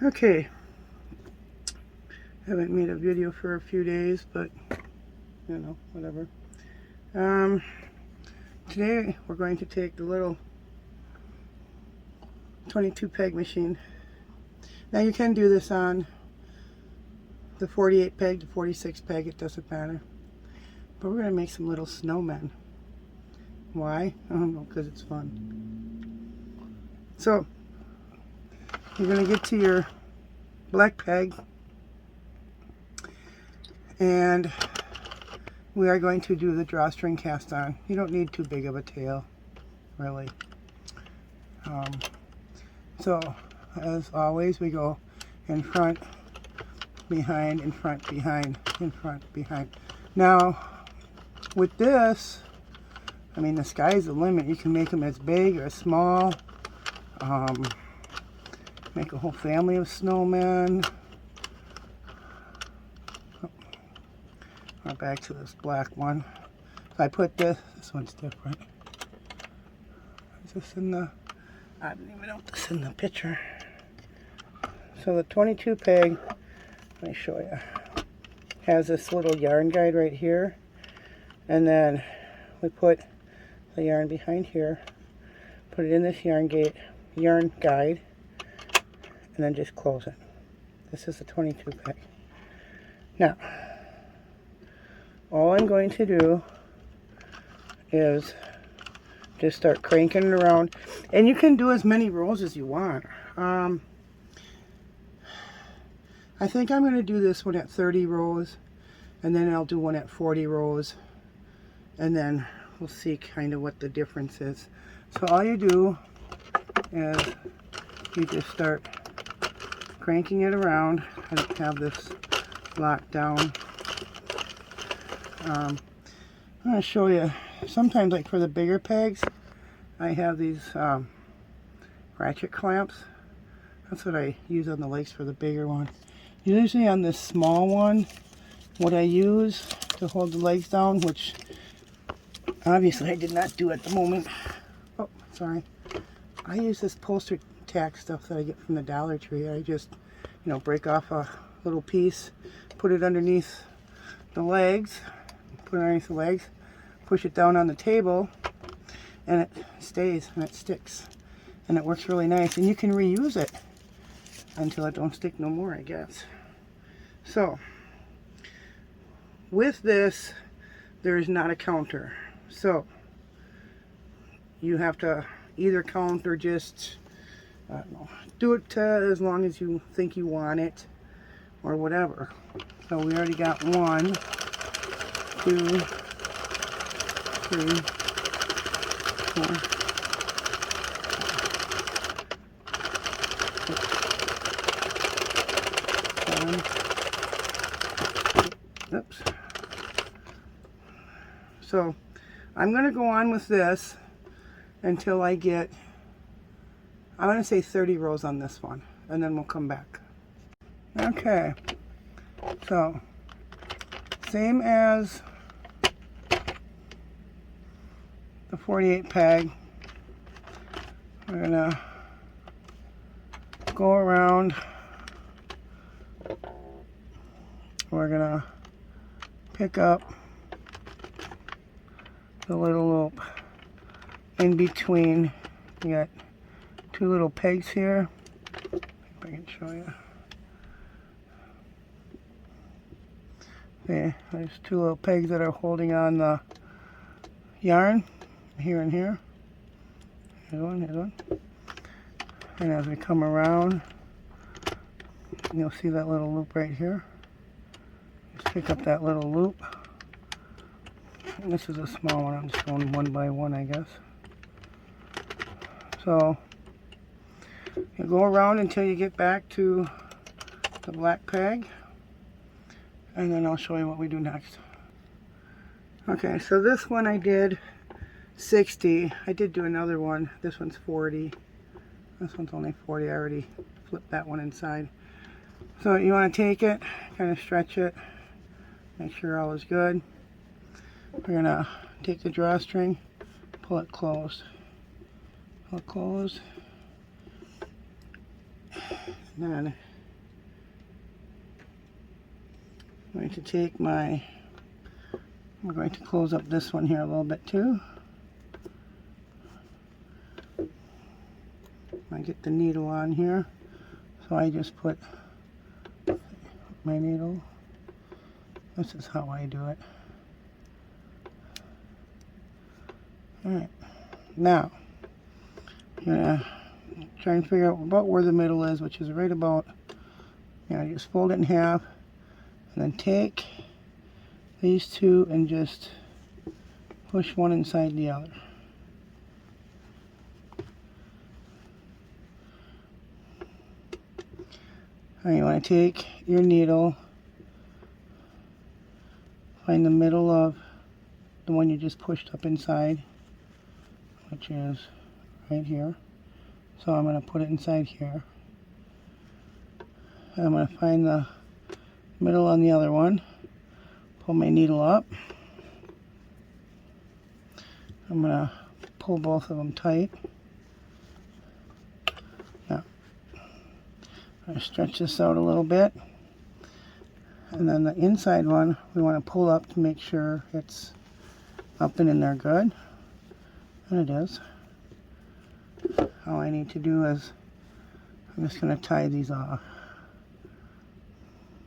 Okay, haven't made a video for a few days, but you know, whatever. Today we're going to take the little 22 peg machine. Now you can do this on the 48 peg, the 46 peg, it doesn't matter. But we're going to make some little snowmen. Why? I don't know, because it's fun. So, you're going to get to your black peg, and we are going to do the drawstring cast on. You don't need too big of a tail, really. So, as always, we go in front, behind, in front, behind, in front, behind. Now, with this, I mean, the sky's the limit. You can make them as big or as small. Make a whole family of snowmen. Oh, back to this black one. If I put this one's different. Is this in the, I don't even know if this is in the picture. So the 22 peg, let me show you, has this little yarn guide right here. And then we put the yarn behind here, put it in this yarn guide, and then just close it. This is the 22 peg. Now, all I'm going to do is just start cranking it around, and you can do as many rows as you want. I think I'm going to do this one at 30 rows, and then I'll do one at 40 rows, and then we'll see kind of what the difference is. So all you do is you just start cranking it around. I don't have this locked down. I'm going to show you, sometimes like for the bigger pegs, I have these ratchet clamps. That's what I use on the legs for the bigger one. Usually on this small one, what I use to hold the legs down, which obviously I did not do at the moment. Oh, sorry. I use this poster tack stuff that I get from the Dollar Tree. I just, you know, break off a little piece, put it underneath the legs, push it down on the table, and it stays and it sticks. And it works really nice. And you can reuse it until it don't stick no more, I guess. So, with this, there is not a counter. So, you have to either count or just, I don't know, do it as long as you think you want it, or whatever. So we already got 1, 2, 3, 4, 7. Oops. So I'm going to go on with this until I get, I'm going to say 30 rows on this one, and then we'll come back. Okay, so same as the 48 peg, we're going to go around, we're going to pick up the little loop in between. You got 2 little pegs here. If I can show you. Okay, there's 2 little pegs that are holding on the yarn, here and here. Here's one, here's one. And as we come around, you'll see that little loop right here. Just pick up that little loop. And this is a small one, I'm just going one by one, I guess. So, you go around until you get back to the black peg, and then I'll show you what we do next. Okay, so this one I did 60. I did do another one. This one's 40. This one's only 40. I already flipped that one inside. So you want to take it, kind of stretch it, make sure all is good. We're going to take the drawstring, pull it closed. Pull it closed. And then I'm going to take my, we're going to close up this one here a little bit too. I get the needle on here, so I just put my needle. This is how I do it. Alright, now I'm gonna try and figure out about where the middle is, which is right about, you know, just fold it in half and then take these two and just push one inside the other. Now you want to take your needle, find the middle of the one you just pushed up inside, which is right here. So I'm going to put it inside here. And I'm going to find the middle on the other one, pull my needle up. I'm going to pull both of them tight. Now, I'm going to stretch this out a little bit. And then the inside one, we want to pull up to make sure it's up and in there good. And it is. All I need to do is, I'm just going to tie these off.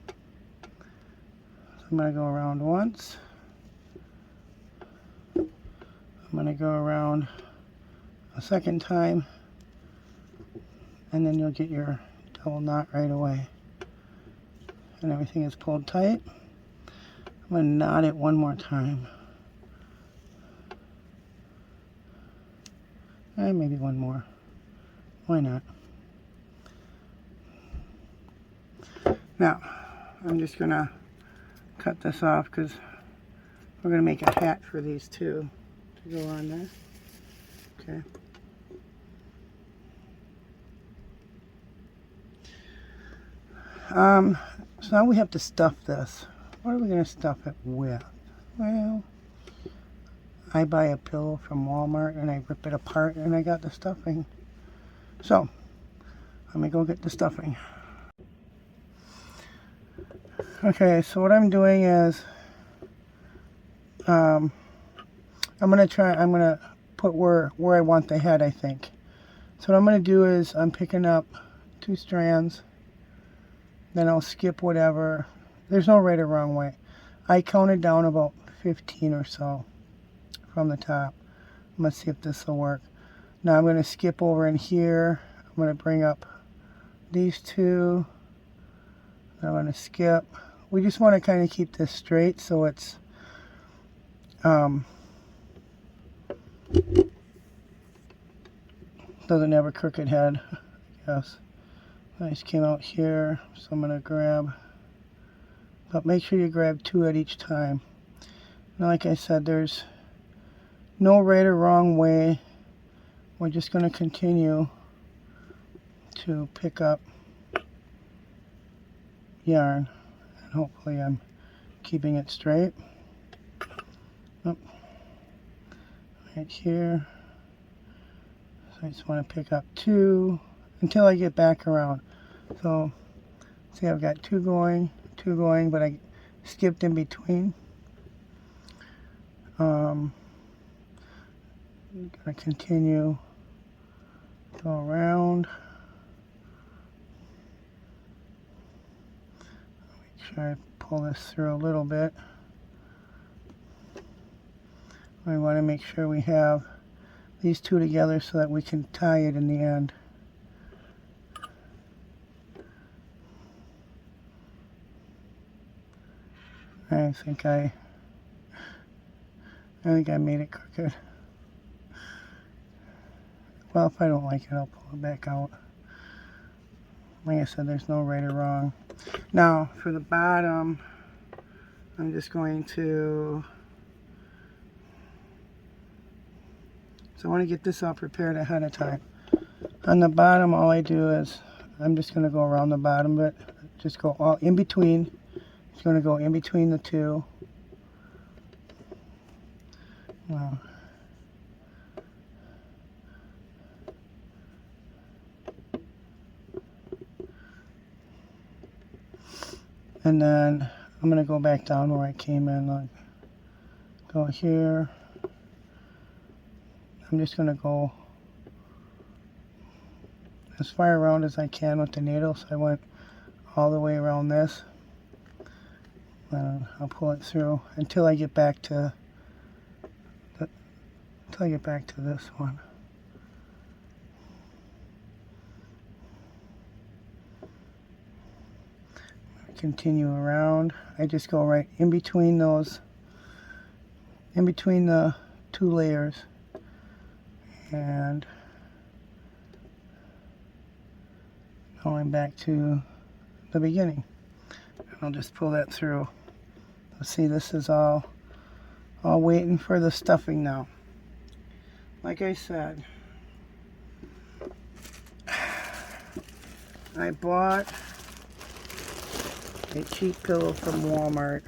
So I'm going to go around once. I'm going to go around a second time. And then you'll get your double knot right away. And everything is pulled tight. I'm going to knot it one more time. And maybe one more. Why not? Now, I'm just going to cut this off because we're going to make a hat for these two to go on there. Okay. So now we have to stuff this. What are we going to stuff it with? Well, I buy a pillow from Walmart and I rip it apart and I got the stuffing. So, let me go get the stuffing. Okay, so what I'm doing is, I'm going to put where I want the head, I think. So what I'm going to do is, I'm picking up 2 strands, then I'll skip whatever. There's no right or wrong way. I counted down about 15 or so from the top. I'm going to see if this will work. Now I'm going to skip over in here. I'm going to bring up these 2. I'm going to skip. We just want to kind of keep this straight so it's doesn't have a crooked head. Yes. I just came out here, so I'm going to grab, but make sure you grab 2 at each time. Now, like I said, there's no right or wrong way. We're just going to continue to pick up yarn, and hopefully I'm keeping it straight. Oh, right here. So I just want to pick up 2 until I get back around. So see, I've got 2 going, but I skipped in between. I'm going to continue, go around. Make sure I pull this through a little bit. We want to make sure we have these 2 together so that we can tie it in the end. I think I made it crooked. Well, if I don't like it, I'll pull it back out. Like I said, there's no right or wrong. Now, for the bottom, I'm just going to... So I want to get this all prepared ahead of time. On the bottom, all I do is, I'm just going to go around the bottom of it. Just go all in between. It's going to go in between the 2. Wow. And then I'm going to go back down where I came in. Like, go here. I'm just going to go as far around as I can with the needle. So I went all the way around this. I'll pull it through until I get back to this one. Continue around. I just go right in between those, in between the two layers, and going back to the beginning. I'll just pull that through. See, this is all waiting for the stuffing now. Like I said, I bought a cheap pillow from Walmart.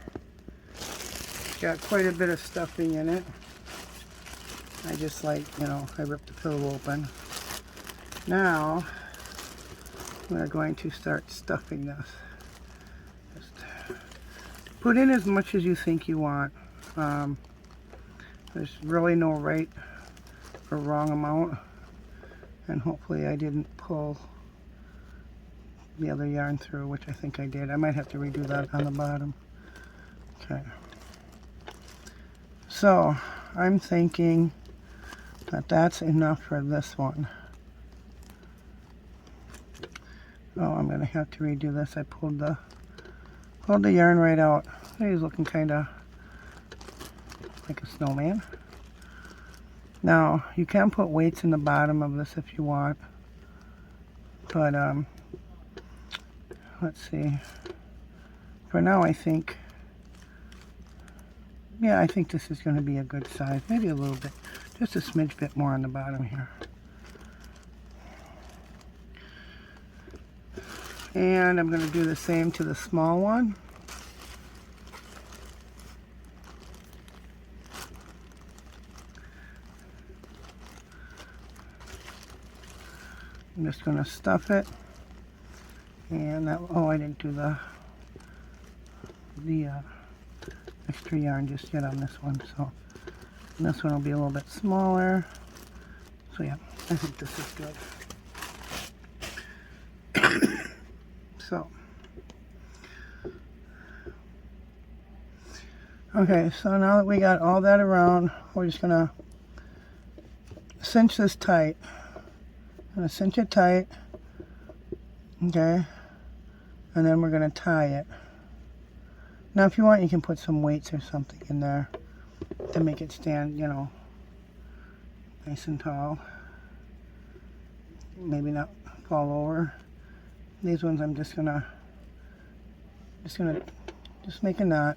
It's got quite a bit of stuffing in it. I just like, you know, I ripped the pillow open. Now, we're going to start stuffing this. Just put in as much as you think you want. There's really no right or wrong amount. And hopefully I didn't pull the other yarn through, which I think I did. I might have to redo that on the bottom. Okay. So, I'm thinking that that's enough for this one. Oh, I'm going to have to redo this. I pulled the yarn right out. He's looking kind of like a snowman. Now, you can put weights in the bottom of this if you want. But, let's see. For now, I think, yeah, I think this is going to be a good size. Maybe a little bit, just a smidge bit more on the bottom here. And I'm going to do the same to the small one. I'm just going to stuff it. And that, oh, I didn't do the extra yarn just yet on this one. So this one will be a little bit smaller. So yeah, I think this is good. So, okay, so now that we got all that around, we're just gonna cinch this tight. I'm gonna cinch it tight, okay, and then we're gonna tie it. Now, if you want, you can put some weights or something in there to make it stand, you know, nice and tall. Maybe not fall over. These ones I'm just gonna make a knot.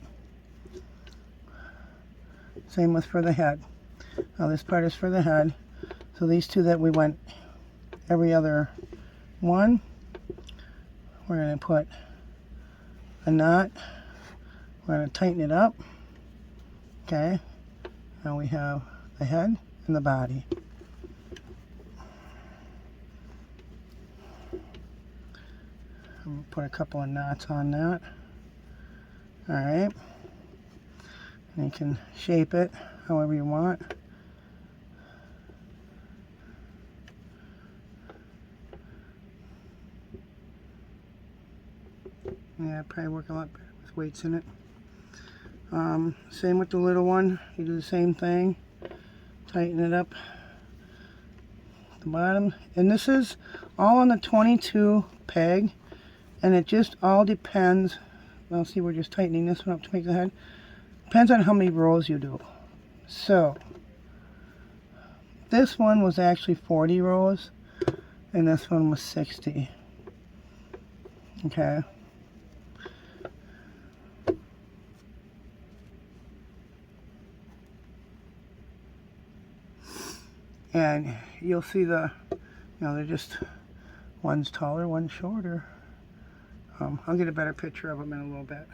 Same with for the head. Now this part is for the head. So these two that we went every other one, we're gonna put a knot. We're gonna tighten it up. Okay. Now we have the head and the body. I'm going to put a couple of knots on that. Alright. And you can shape it however you want. Yeah, probably work a lot better with weights in it. Same with the little one. You do the same thing. Tighten it up at the bottom. And this is all on the 22 peg. And it just all depends. Well, see, we're just tightening this one up to make the head. Depends on how many rows you do. So, this one was actually 40 rows. And this one was 60. Okay. And you'll see the, you know, they're just, one's taller, one's shorter. I'll get a better picture of them in a little bit.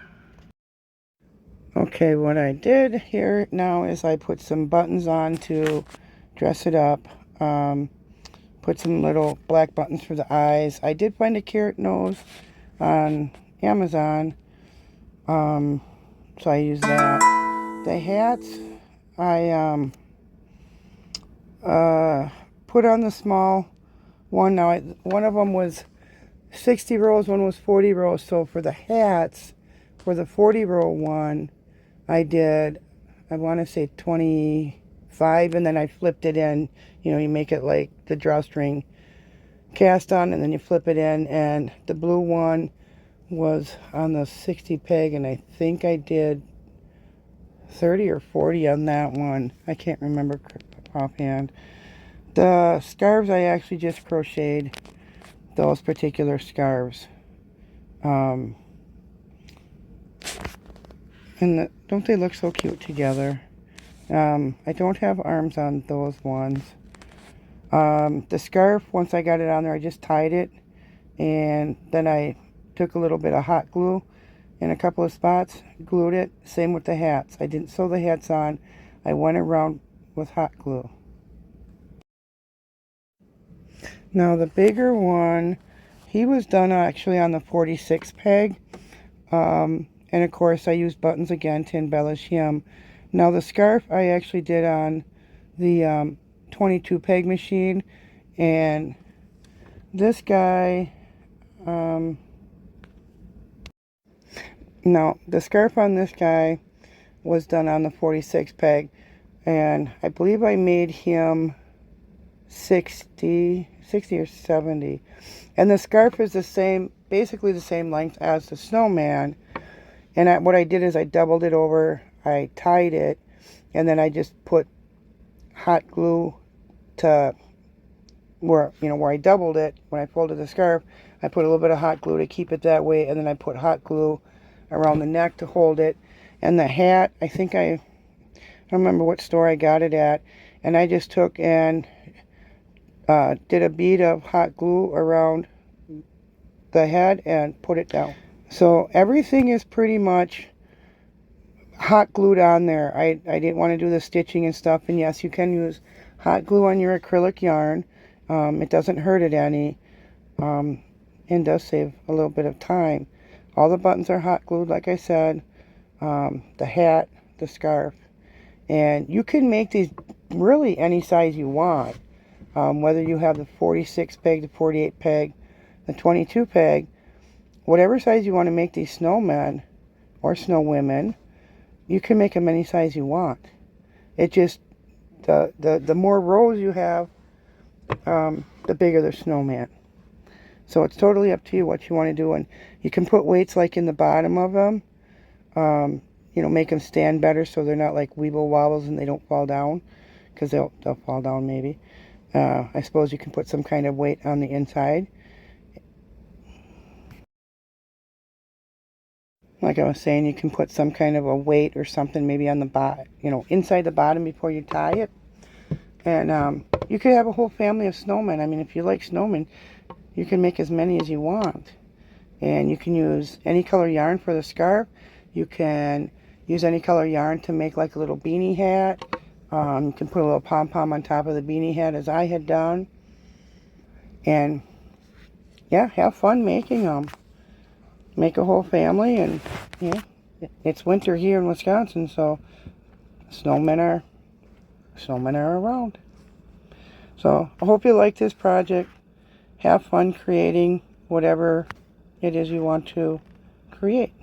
Okay, what I did here now is I put some buttons on to dress it up. Put some little black buttons for the eyes. I did find a carrot nose on Amazon. So I use that. The hats, I put on the small one. Now, one of them was 60 rows, one was 40 rows. So for the hats, for the 40 row one, I did, I want to say 25, and then I flipped it in. You know, you make it like the drawstring cast on, and then you flip it in. And the blue one was on the 60 peg, and I think I did 30 or 40 on that one. I can't remember offhand. The scarves, I actually just crocheted those particular scarves. And don't they look so cute together? I don't have arms on those ones. The scarf, once I got it on there, I just tied it, and then I took a little bit of hot glue in a couple of spots, glued it. Same with the hats. I didn't sew the hats on. I went around with hot glue. Now the bigger one, he was done actually on the 46 peg. And of course I used buttons again to embellish him. Now the scarf I actually did on the 22 peg machine. And this guy, no, the scarf on this guy was done on the 46 peg. And I believe I made him 60 or 70. And the scarf is the same, basically the same length as the Snowman. And what I did is I doubled it over, I tied it, and then I just put hot glue to where, you know, where I doubled it. When I folded the scarf, I put a little bit of hot glue to keep it that way, and then I put hot glue around the neck to hold it. And the hat, I think I don't remember what store I got it at, and I just took and did a bead of hot glue around the head and put it down. So everything is pretty much hot glued on there. I didn't want to do the stitching and stuff. And yes, you can use hot glue on your acrylic yarn. It doesn't hurt it any, and does save a little bit of time. All the buttons are hot glued, like I said. The hat, the scarf. And you can make these really any size you want. Whether you have the 46 peg, the 48 peg, the 22 peg, whatever size you want to make these snowmen or snow women, you can make them any size you want. It just, the more rows you have, the bigger the snowman. So it's totally up to you what you want to do. And you can put weights like in the bottom of them, you know, make them stand better so they're not like weeble wobbles and they don't fall down, because they'll fall down maybe. I suppose you can put some kind of weight on the inside. Like I was saying, you can put some kind of a weight or something maybe on the bottom, you know, inside the bottom before you tie it. And you could have a whole family of snowmen. I mean, if you like snowmen, you can make as many as you want. And you can use any color yarn for the scarf. You can use any color yarn to make like a little beanie hat. You can put a little pom-pom on top of the beanie hat, as I had done. And yeah, have fun making them. Make a whole family. And yeah, it's winter here in Wisconsin, so snowmen are around. So I hope you like this project. Have fun creating whatever it is you want to create.